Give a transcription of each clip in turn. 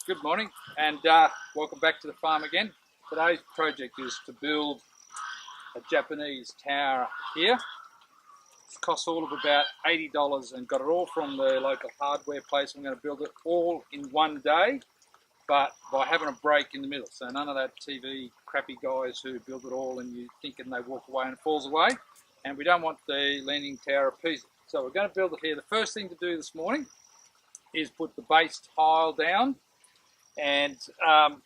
Good morning and welcome back to the farm again. Today's project is to build a Japanese tower here. It's cost all of about $80 and got it all from the local hardware place. I'm going to build it all in one day, but by having a break in the middle. So none of that TV crappy guys who build it all and you thinking they walk away and it falls away. And we don't want the Leaning Tower of Pisa. So we're going to build it here. The first thing to do this morning is put the base tile down. And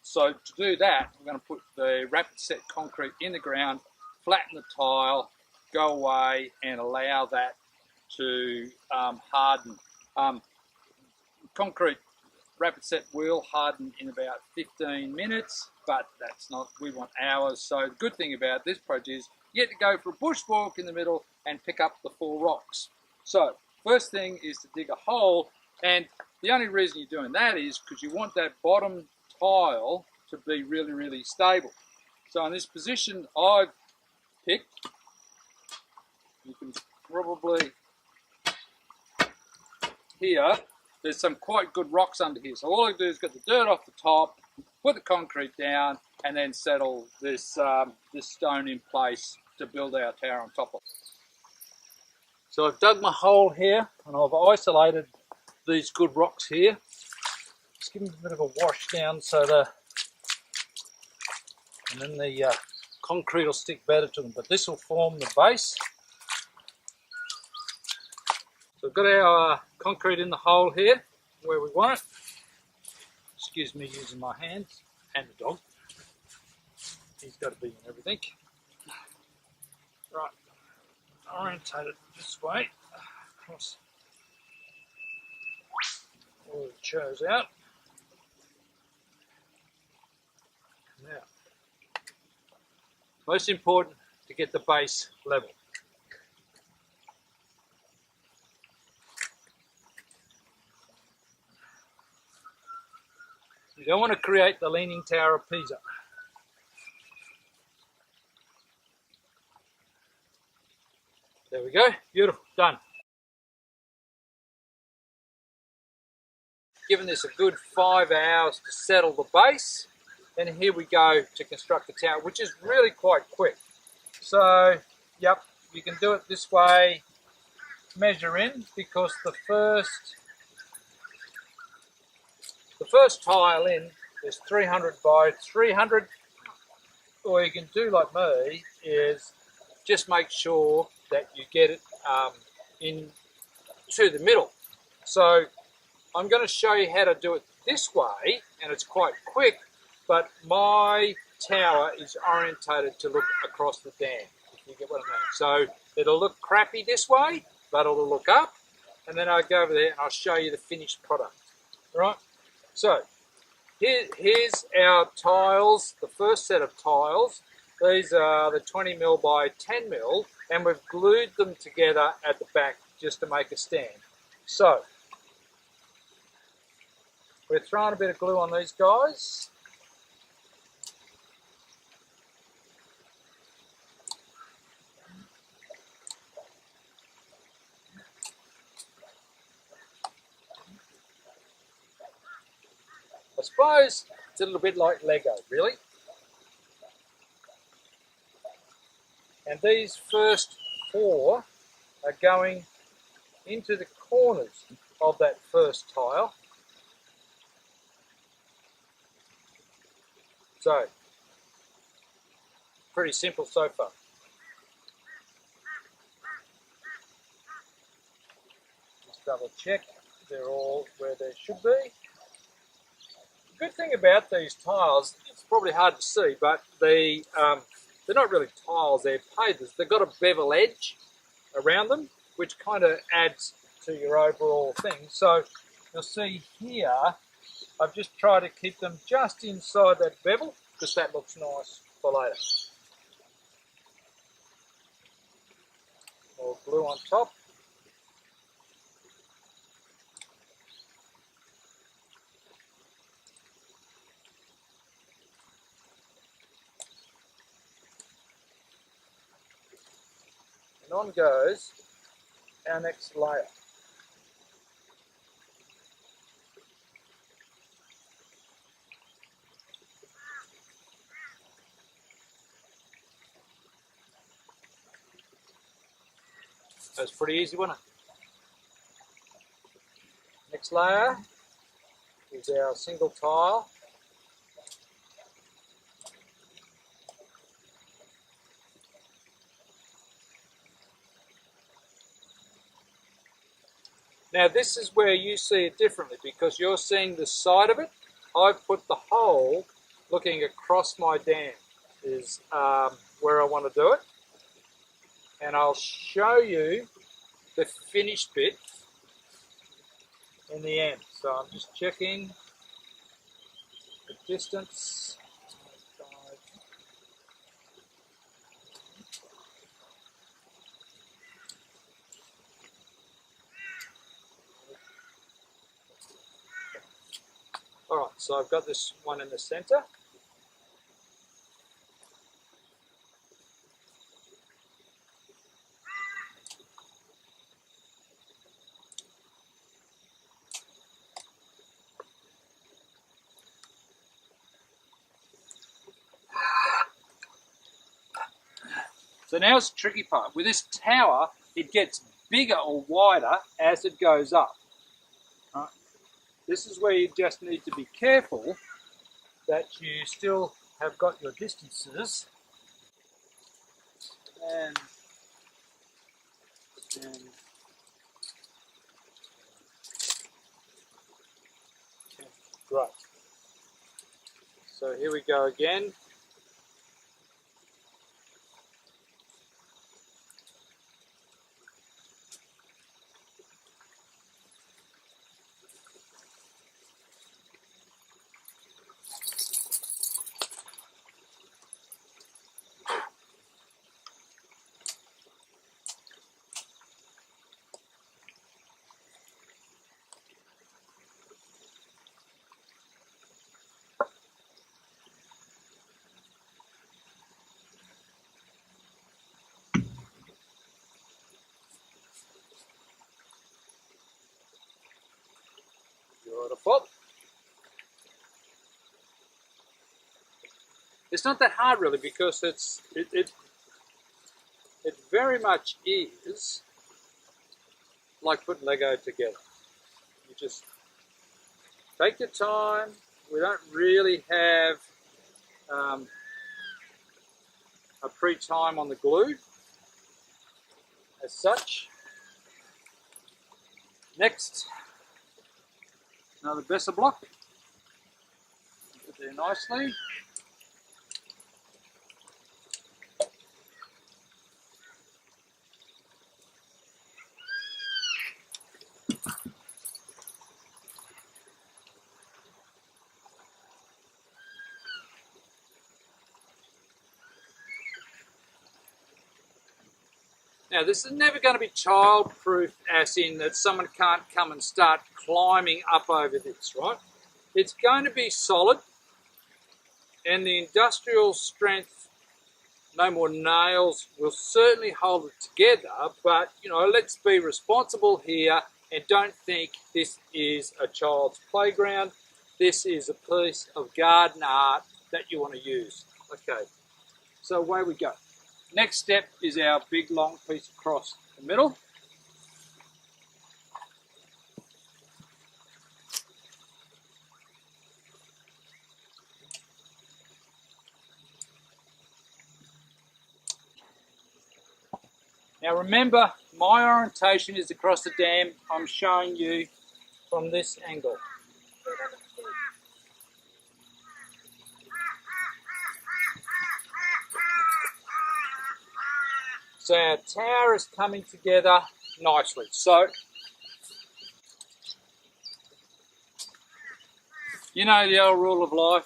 so to do that, we're going to put the rapid set concrete in the ground, flatten the tile, go away and allow that to harden. Concrete rapid set will harden in about 15 minutes, but that's not, we want hours. So the good thing about this project is you get to go for a bushwalk in the middle and pick up the 4 rocks. So first thing is to dig a hole, and the only reason you're doing that is because you want that bottom tile to be really, really stable. So in this position I've picked, you can probably hear there's some quite good rocks under here. So all I do is get the dirt off the top, put the concrete down, and then settle this, this stone in place to build our tower on top of. So I've dug my hole here and I've isolated these good rocks here. Just give them a bit of a wash down so and then the concrete will stick better to them, but this will form the base. So we've got our concrete in the hole here where we want it. Excuse me using my hands and the dog. He's got to be in everything. Right, orientate it this way across all the chairs out. Now, most important to get the base level. You don't want to create the Leaning Tower of Pisa. There we go, beautiful, done. Given this a good 5 hours to settle the base, and here we go to construct the tower, which is really quite quick. So, yep, you can do it this way, measure in, because the first tile in is 300 by 300, or you can do like me, is just make sure that you get it in to the middle. So I'm going to show you how to do it this way, and it's quite quick, but my tower is orientated to look across the dam, if you get what I mean. So it'll look crappy this way, but it'll look up, and then I'll go over there and I'll show you the finished product. Right? So here's our tiles, the first set of tiles. These are the 20mm by 10mm, and we've glued them together at the back just to make a stand. So we're throwing a bit of glue on these guys. I suppose it's a little bit like Lego, really. And these first 4 are going into the corners of that first tile. So, pretty simple so far. Just double check they're all where they should be. The good thing about these tiles, it's probably hard to see, but they're not really tiles, they're pavers. They've got a bevel edge around them, which kind of adds to your overall thing. So you'll see here, I've just tried to keep them just inside that bevel, because that looks nice for later. More glue on top. And on goes our next layer. That was pretty easy, wasn't it? Next layer is our single tile. Now this is where you see it differently because you're seeing the side of it. I've put the hole looking across my dam is where I want to do it. And I'll show you the finished bit in the end. So I'm just checking the distance. Alright, so I've got this one in the center. So now it's the tricky part. With this tower, it gets bigger or wider as it goes up. Right. This is where you just need to be careful that you still have got your distances and great. So here we go again. Beautiful. It's not that hard really because it very much is like putting Lego together. You just take your time. We don't really have a pre-time on the glue as such. Next, another Bessa block. Put there nicely. Now this is never going to be child-proof as in that someone can't come and start climbing up over this, right? It's going to be solid and the industrial strength, no more nails, will certainly hold it together, but you know, let's be responsible here and don't think this is a child's playground. This is a piece of garden art that you want to use. Okay, so away we go. Next step is our big long piece across the middle. Now remember, my orientation is across the dam. I'm showing you from this angle. So our tower is coming together nicely. So, you know the old rule of life,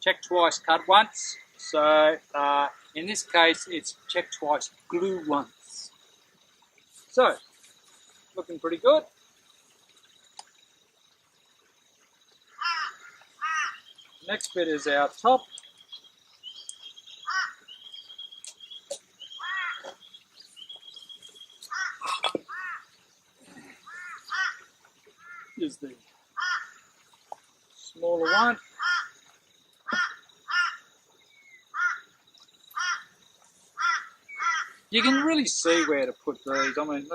check twice, cut once. So, in this case, it's check twice, glue once. So, looking pretty good. Next bit is our top. Is the smaller one. You can really see where to put these. I mean,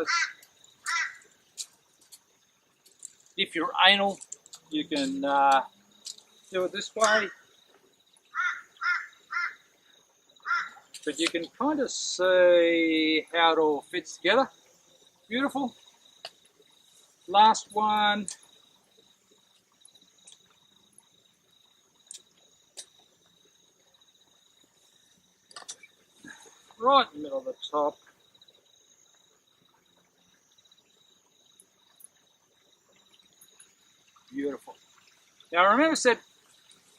if you're anal, you can do it this way. But you can kind of see how it all fits together. Beautiful. Last one. Right in the middle of the top. Beautiful. Now remember I said,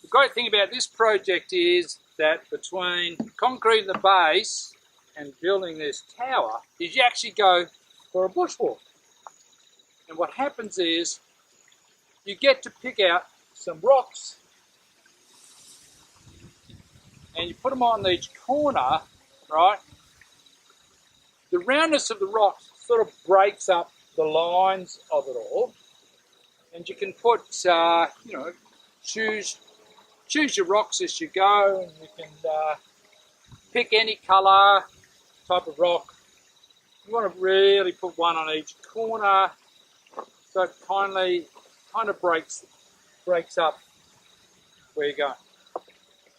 the great thing about this project is that between concrete the base and building this tower is you actually go for a bushwalk. And what happens is you get to pick out some rocks and you put them on each corner, right? The roundness of the rocks sort of breaks up the lines of it all. And you can put, you know, choose your rocks as you go, and you can pick any colour, type of rock. You want to really put one on each corner, so it kind of breaks up where you're going.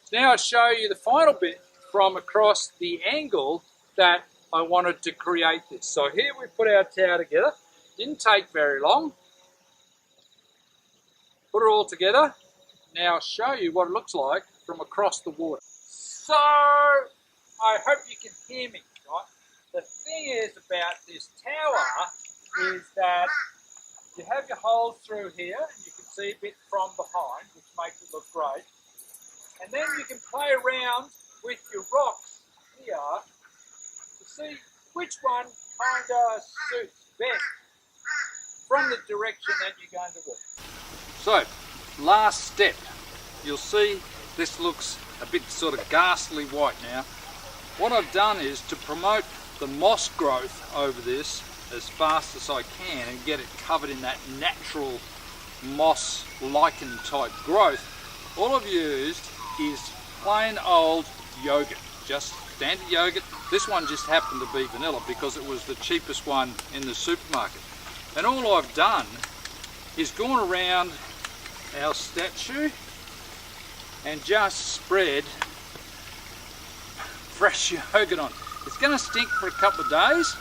So now I'll show you the final bit from across the angle that I wanted to create this. So here we put our tower together. Didn't take very long. Put it all together. Now I'll show you what it looks like from across the water. So I hope you can hear me, right? The thing is about this tower is that you have your holes through here, and you can see a bit from behind, which makes it look great. And then you can play around with your rocks here to see which one kind of suits best from the direction that you're going to walk. So, last step. You'll see this looks a bit sort of ghastly white now. What I've done is to promote the moss growth over this as fast as I can and get it covered in that natural moss lichen type growth. All I've used is plain old yogurt, just standard yogurt. This one just happened to be vanilla because it was the cheapest one in the supermarket. And all I've done is gone around our statue and just spread fresh yogurt on. It's going to stink for a couple of days,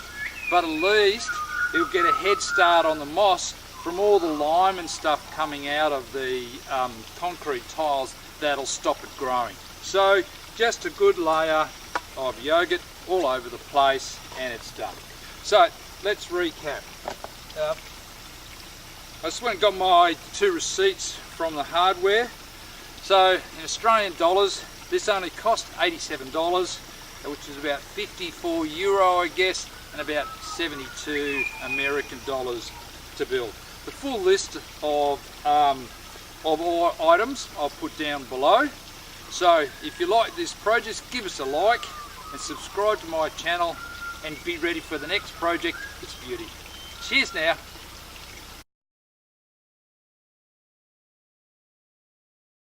but at least it'll get a head start on the moss from all the lime and stuff coming out of the concrete tiles. That'll stop it growing. So just a good layer of yogurt all over the place and it's done. So let's recap. I just went and got my 2 receipts from the hardware. So in Australian dollars, this only cost $87, which is about 54 euro, I guess, and about 72 American dollars to build. The full list of all items I'll put down below. So if you like this project, give us a like and subscribe to my channel and be ready for the next project. It's beauty. Cheers now.